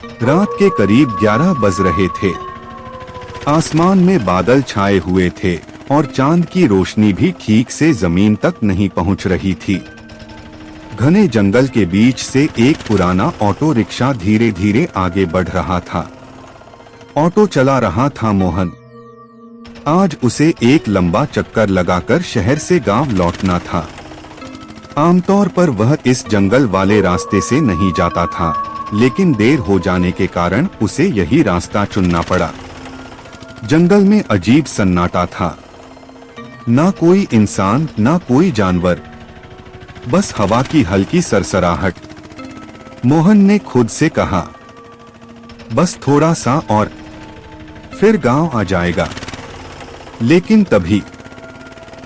रात के करीब 11 बज रहे थे। आसमान में बादल छाए हुए थे और चांद की रोशनी भी ठीक से जमीन तक नहीं पहुंच रही थी। घने जंगल के बीच से एक पुराना ऑटो रिक्शा धीरे धीरे आगे बढ़ रहा था। ऑटो चला रहा था मोहन। आज उसे एक लंबा चक्कर लगाकर शहर से गांव लौटना था। आमतौर पर वह इस जंगल वाले रास्ते से नहीं जाता था, लेकिन देर हो जाने के कारण उसे यही रास्ता चुनना पड़ा। जंगल में अजीब सन्नाटा था। ना कोई इंसान, ना कोई जानवर, बस हवा की हल्की सरसराहट। मोहन ने खुद से कहा, बस थोड़ा सा और फिर गांव आ जाएगा। लेकिन तभी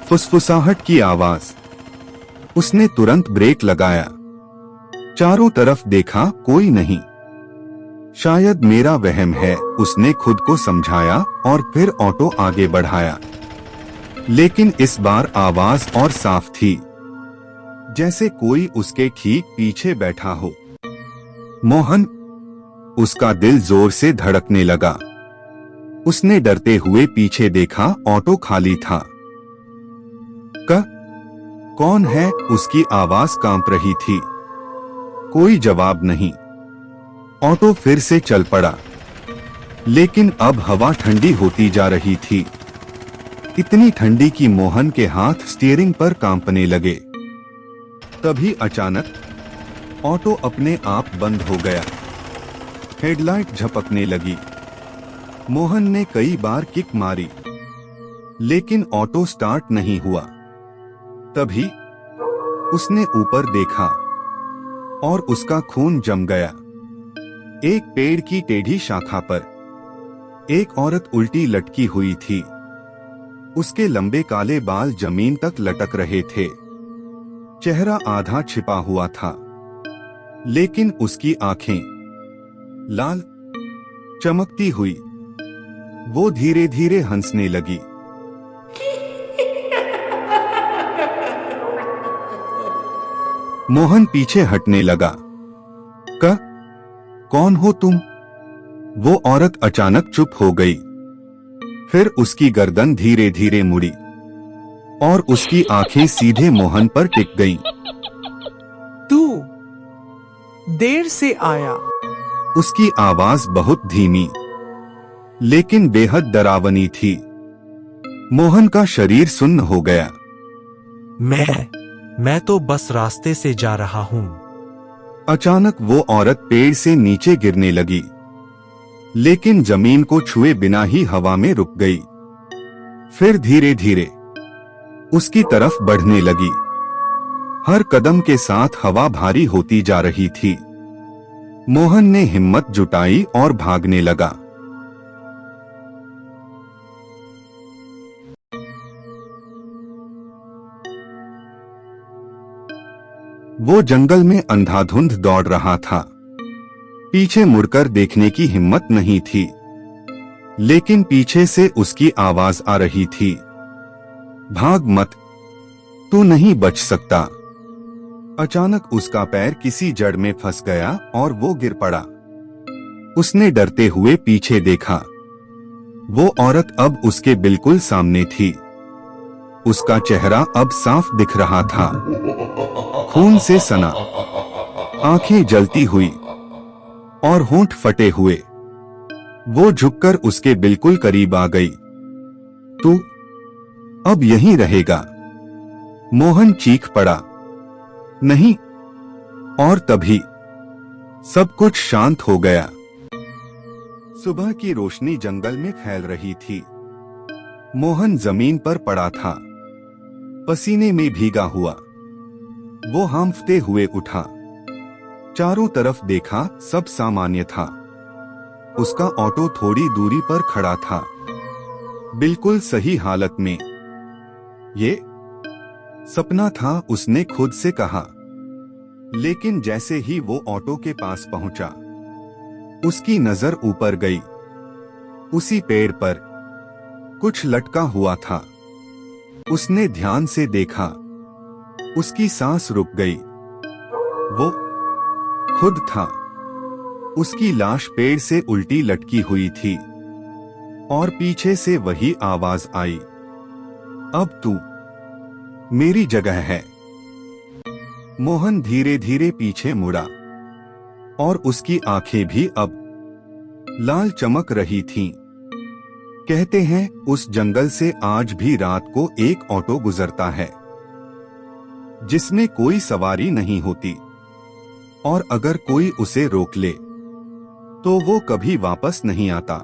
फुसफुसाहट की आवाज। उसने तुरंत ब्रेक लगाया। चारों तरफ देखा, कोई नहीं। शायद मेरा वहम है, उसने खुद को समझाया और फिर ऑटो आगे बढ़ाया। लेकिन इस बार आवाज और साफ थी, जैसे कोई उसके ठीक पीछे बैठा हो। मोहन, उसका दिल जोर से धड़कने लगा। उसने डरते हुए पीछे देखा, ऑटो खाली था। कौन है? उसकी आवाज कांप रही थी। कोई जवाब नहीं। ऑटो फिर से चल पड़ा, लेकिन अब हवा ठंडी होती जा रही थी। इतनी ठंडी कि मोहन के हाथ स्टीयरिंग पर कांपने लगे। तभी अचानक ऑटो अपने आप बंद हो गया। हेडलाइट झपकने लगी। मोहन ने कई बार किक मारी, लेकिन ऑटो स्टार्ट नहीं हुआ। तभी उसने ऊपर देखा और उसका खून जम गया। एक पेड़ की टेढ़ी शाखा पर एक औरत उल्टी लटकी हुई थी। उसके लंबे काले बाल जमीन तक लटक रहे थे। चेहरा आधा छिपा हुआ था, लेकिन उसकी आंखें लाल चमकती हुई। वो धीरे धीरे हंसने लगी। मोहन पीछे हटने लगा। कौन हो तुम? वो औरत अचानक चुप हो गई। फिर उसकी गर्दन धीरे धीरे मुड़ी और उसकी आंखें सीधे मोहन पर टिक गईं। तू देर से आया। उसकी आवाज बहुत धीमी, लेकिन बेहद डरावनी थी। मोहन का शरीर सुन्न हो गया। मैं तो बस रास्ते से जा रहा हूँ। अचानक वो औरत पेड़ से नीचे गिरने लगी, लेकिन जमीन को छुए बिना ही हवा में रुक गई। फिर धीरे धीरे उसकी तरफ बढ़ने लगी। हर कदम के साथ हवा भारी होती जा रही थी। मोहन ने हिम्मत जुटाई और भागने लगा। वो जंगल में अंधाधुंध दौड़ रहा था। पीछे मुड़कर देखने की हिम्मत नहीं थी, लेकिन पीछे से उसकी आवाज आ रही थी, भाग मत, तू नहीं बच सकता। अचानक उसका पैर किसी जड़ में फंस गया और वो गिर पड़ा। उसने डरते हुए पीछे देखा। वो औरत अब उसके बिल्कुल सामने थी। उसका चेहरा अब साफ दिख रहा था, खून से सना, आंखें जलती हुई और होंठ फटे हुए। वो झुककर उसके बिल्कुल करीब आ गई। तू अब यहीं रहेगा? मोहन चीख पड़ा। नहीं। और तभी सब कुछ शांत हो गया। सुबह की रोशनी जंगल में फैल रही थी। मोहन जमीन पर पड़ा था, पसीने में भीगा हुआ। वो हांफते हुए उठा। चारों तरफ देखा, सब सामान्य था। उसका ऑटो थोड़ी दूरी पर खड़ा था, बिल्कुल सही हालत में। ये सपना था, उसने खुद से कहा। लेकिन जैसे ही वो ऑटो के पास पहुंचा, उसकी नजर ऊपर गई। उसी पेड़ पर कुछ लटका हुआ था। उसने ध्यान से देखा। उसकी सांस रुक गई। वो खुद था। उसकी लाश पेड़ से उल्टी लटकी हुई थी और पीछे से वही आवाज आई, अब तू मेरी जगह है। मोहन धीरे धीरे पीछे मुड़ा और उसकी आंखें भी अब लाल चमक रही थीं। कहते हैं उस जंगल से आज भी रात को एक ऑटो गुजरता है जिसमें कोई सवारी नहीं होती, और अगर कोई उसे रोक ले तो वो कभी वापस नहीं आता।